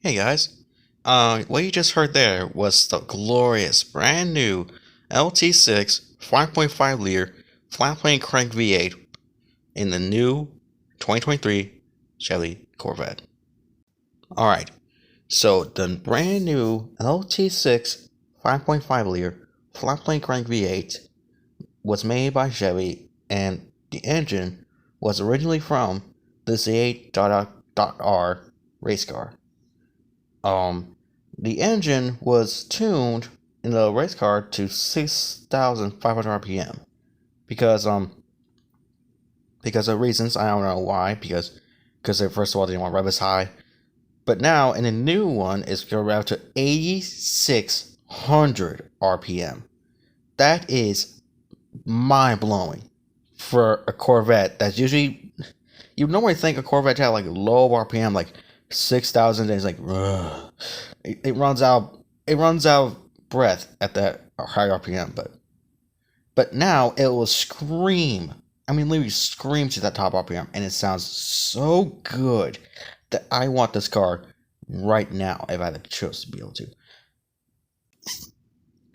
Hey guys, what you just heard there was the glorious brand new LT6 5.5 liter flat plane crank V8 in the new 2023 Chevy Corvette. Alright, so the brand new LT6 5.5 liter flat plane crank V8 was made by Chevy, and the engine was originally from the Z08.R race car. Um, the engine was tuned in the race car to 6,500 RPM because of reasons I don't know why, because they first of all didn't want to rev as high, but now in the new one it's going to rev to 8,600 RPM. That is mind blowing for a Corvette. That's usually, you normally think a Corvette had like low RPM, like 6,000. It's like, ugh. It runs out breath at that high RPM, but now it will scream. I mean, literally scream to that top RPM, and it sounds so good that I want this car right now if I had the choice to be able to.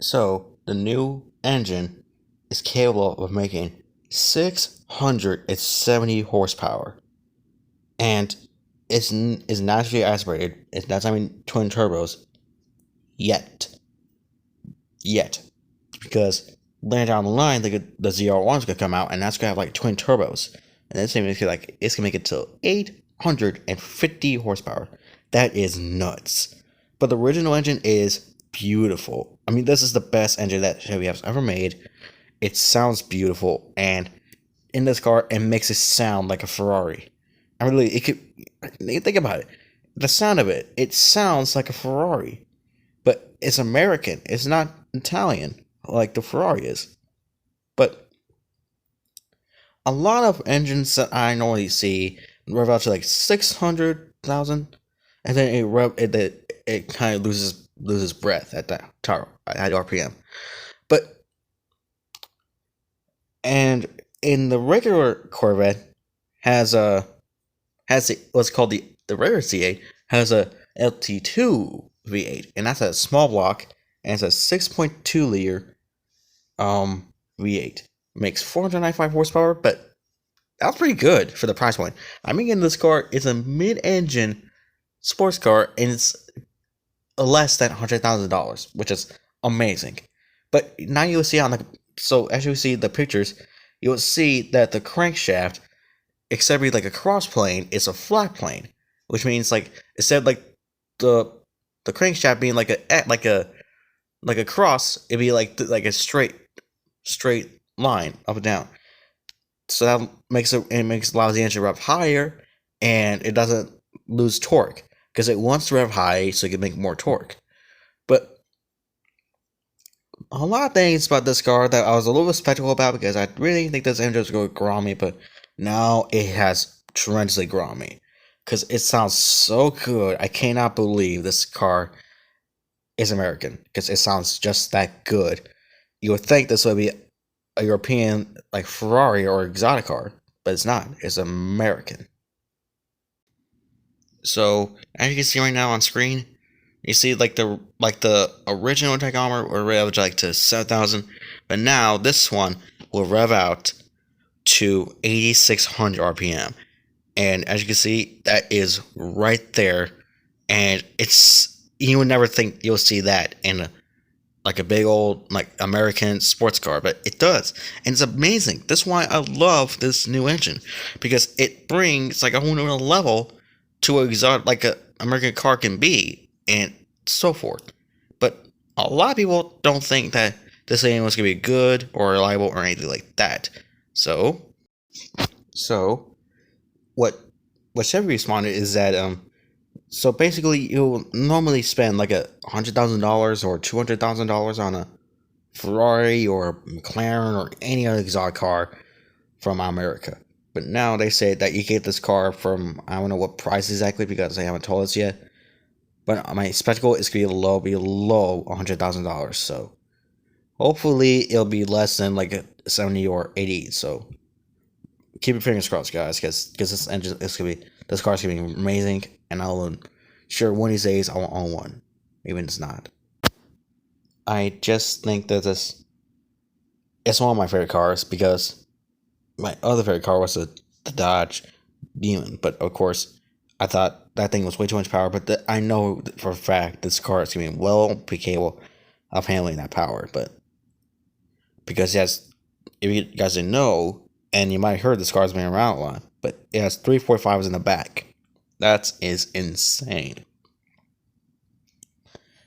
So the new engine is capable of making 670 horsepower, and it's naturally aspirated. It's not having twin turbos yet, because later down the line, the Z01's gonna come out, and that's gonna have like twin turbos, and this thing it's gonna make it to 850 horsepower. That is nuts. But the original engine is beautiful. I mean, this is the best engine that Chevy has ever made. It sounds beautiful, and in this car, it makes it sound like a Ferrari. I mean, it could. Think about it. The sound of it, it sounds like a Ferrari, but it's American. It's not Italian like the Ferrari is. But a lot of engines that I normally see rev out to like 600,000, and then it kind of loses breath at that at RPM. But and in the regular Corvette has what's called the regular C8 has a LT2 V8, and that's a small block, and it's a 6.2 liter V8. Makes 495 horsepower, but that's pretty good for the price point. I mean, in this car, it's a mid-engine sports car, and it's less than $100,000, which is amazing. But now you'll see so as you see the pictures, you'll see that the crankshaft, except for like a cross plane, is a flat plane, which means like instead of like the crankshaft being like a cross, it'd be like a straight line up and down. So that allows the engine to rev higher, and it doesn't lose torque because it wants to rev high so it can make more torque. But a lot of things about this car that I was a little bit skeptical about, because I really think this engine was going to grow on me, but now it has tremendously grown on me because it sounds so good. I cannot believe this car is American, because it sounds just that good. You would think this would be a European like Ferrari or exotic car, but it's not. It's American. So as you can see right now on screen, you see like the original tachometer will rev like to 7,000, but now this one will rev out to 8,600 RPM, and as you can see, that is right there, and you would never think you'll see that in a big old like American sports car, but it does, and it's amazing. That's why I love this new engine, because it brings like a whole new level to a exotic like a American car can be, and so forth. But a lot of people don't think that this thing was gonna be good or reliable or anything like that. So what Chevy responded is that so basically you'll normally spend like $100,000 or $200,000 on a Ferrari or a McLaren or any other exotic car from America. But now they say that you get this car from, I don't know what price exactly because they haven't told us yet, but my spectacle is going to be below $100,000. So hopefully it'll be less than like a 70 or 80. So keep your fingers crossed, guys, because this car is gonna be amazing, and I'll sure, one of these days I will own one, even if it's not. I just think that it's one of my favorite cars because my other favorite car was the Dodge Demon, but of course, I thought that thing was way too much power. But I know for a fact this car is going to be well capable of handling that power. But because it has, if you guys didn't know, and you might have heard this car's been around a lot, but it has 345s in the back. That is insane.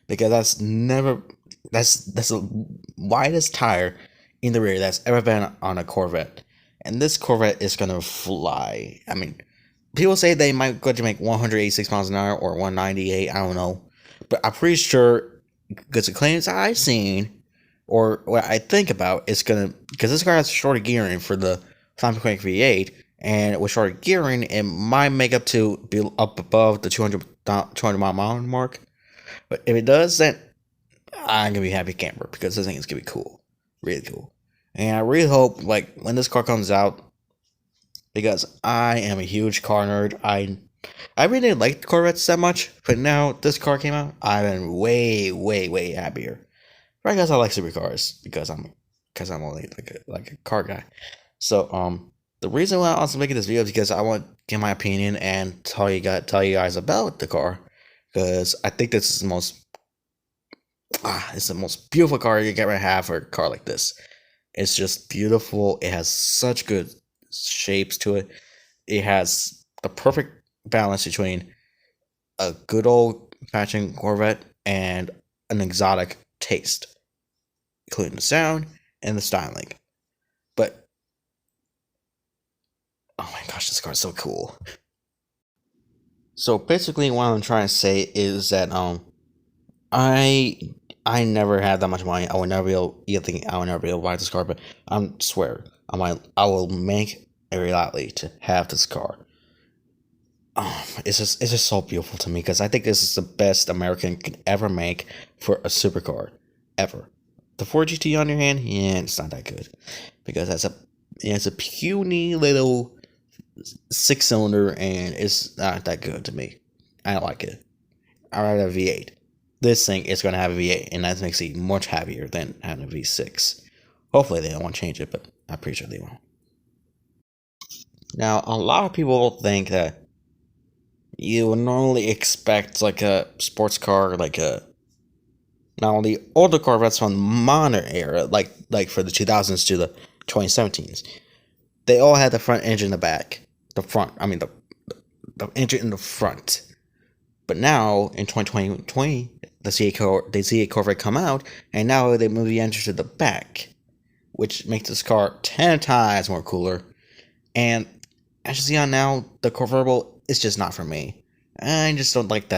Because that's the widest tire in the rear that's ever been on a Corvette. And this Corvette is gonna fly. I mean, people say they might go to make 186 miles an hour or 198, I don't know. But I'm pretty sure, because the claims I've seen, or what I think about, it's gonna, because this car has shorter gearing for the Flamme V8, and with shorter gearing, it might make up to be up above the 200 mile mark. But if it does, then I'm gonna be happy camper because this thing is gonna be cool, really cool. And I really hope, like, when this car comes out, because I am a huge car nerd. I really didn't like the Corvettes that much, but now this car came out, I've been way happier. But I guess I like supercars because I'm only like a car guy. So the reason why I'm also making this video is because I want to get my opinion and tell you guys about the car, because I think this is the most it's the most beautiful car you can ever have for a car like this. It's just beautiful. It has such good shapes to it. It has the perfect balance between a good old fashioned Corvette and an exotic taste, including the sound and the styling. But oh my gosh, this car is so cool. So basically, what I'm trying to say is that I never had that much money. I would never be able. You think I would never be able to buy this car, but I swear, I will make every outlay to have this car. It's just so beautiful to me because I think this is the best American could ever make for a supercar ever. The Ford GT on your hand, yeah, it's not that good because it's a puny little 6-cylinder and it's not that good to me. I don't like it. I rather have a V8. This thing is going to have a V8, and that makes it much happier than having a V6. Hopefully they don't want to change it, but I'm pretty sure they won't. Now, a lot of people think that you would normally expect like a sports car, like a not only older Corvettes from the modern era, like for the 2000s to the 2017s. They all had the front engine in the back. The engine in the front. But now, in 2020, the Z08 Corvette come out, and now they move the engine to the back, which makes this car 10 times more cooler. And as you see on now, the convertible is just not for me. I just don't like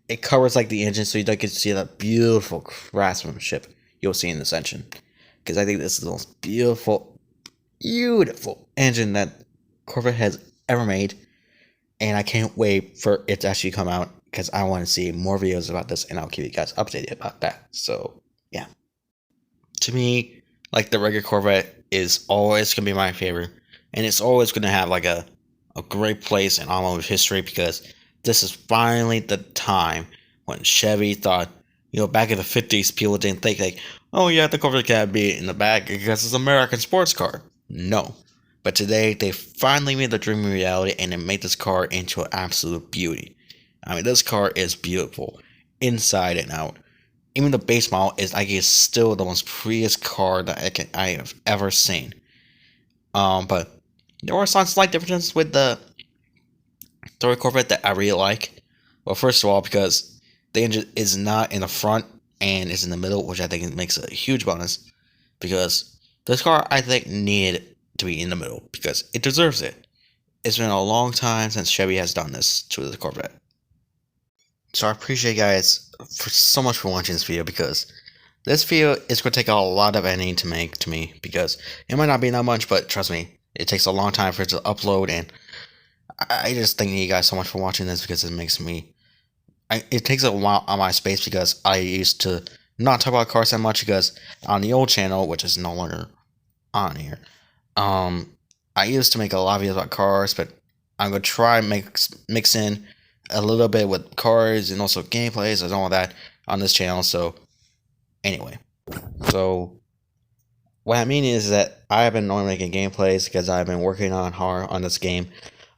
it covers like the engine, so you don't get to see that beautiful craftsmanship you'll see in this engine. Because I think this is the most beautiful engine that Corvette has ever made. And I can't wait for it to actually come out because I want to see more videos about this and I'll keep you guys updated about that. So, yeah. To me, like the regular Corvette is always going to be my favorite. And it's always going to have like a great place in automotive history because this is finally the time when Chevy thought, back in the 50s, people didn't think like, oh yeah, the Corvette can't be in the back because it's an American sports car. No. But today, they finally made the dream a reality and they made this car into an absolute beauty. I mean, this car is beautiful, inside and out. Even the base model is still the most prettiest car that I have ever seen. But there are some slight differences with the third Corvette that I really like. Well, first of all, because the engine is not in the front and is in the middle, which I think makes a huge bonus. Because this car, I think, needed to be in the middle because it deserves it. It's been a long time since Chevy has done this to the Corvette. So I appreciate you guys so much for watching this video because this video is going to take a lot of editing to make to me because it might not be that much, but trust me, it takes a long time for it to upload, and I just thank you guys so much for watching this because it makes me. It takes a while on my space because I used to not talk about cars that much because on the old channel, which is no longer on here, I used to make a lot of videos about cars, but I'm gonna try mix in a little bit with cars and also gameplays and all that on this channel. So anyway, so what I mean is that I have been normally making gameplays because I've been working on hard on this game.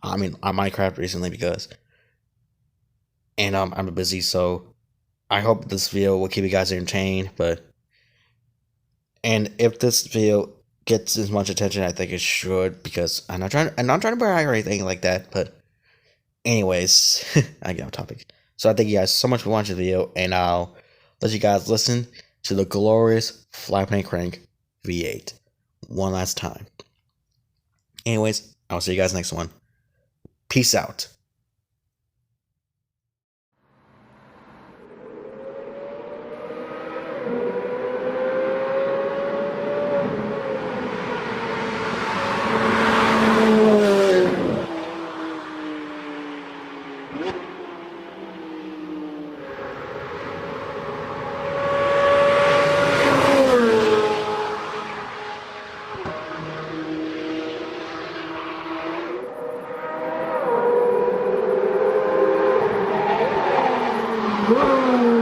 I mean, on Minecraft recently and I'm busy. So I hope this video will keep you guys entertained. And if this video gets as much attention, I think it should, because I'm not trying to brag or anything like that. But anyways, I get off topic. So I thank you guys so much for watching the video, and I'll let you guys listen to the glorious Flapping Crank V8 one last time. Anyways, I'll see you guys next one. Peace out. Woo!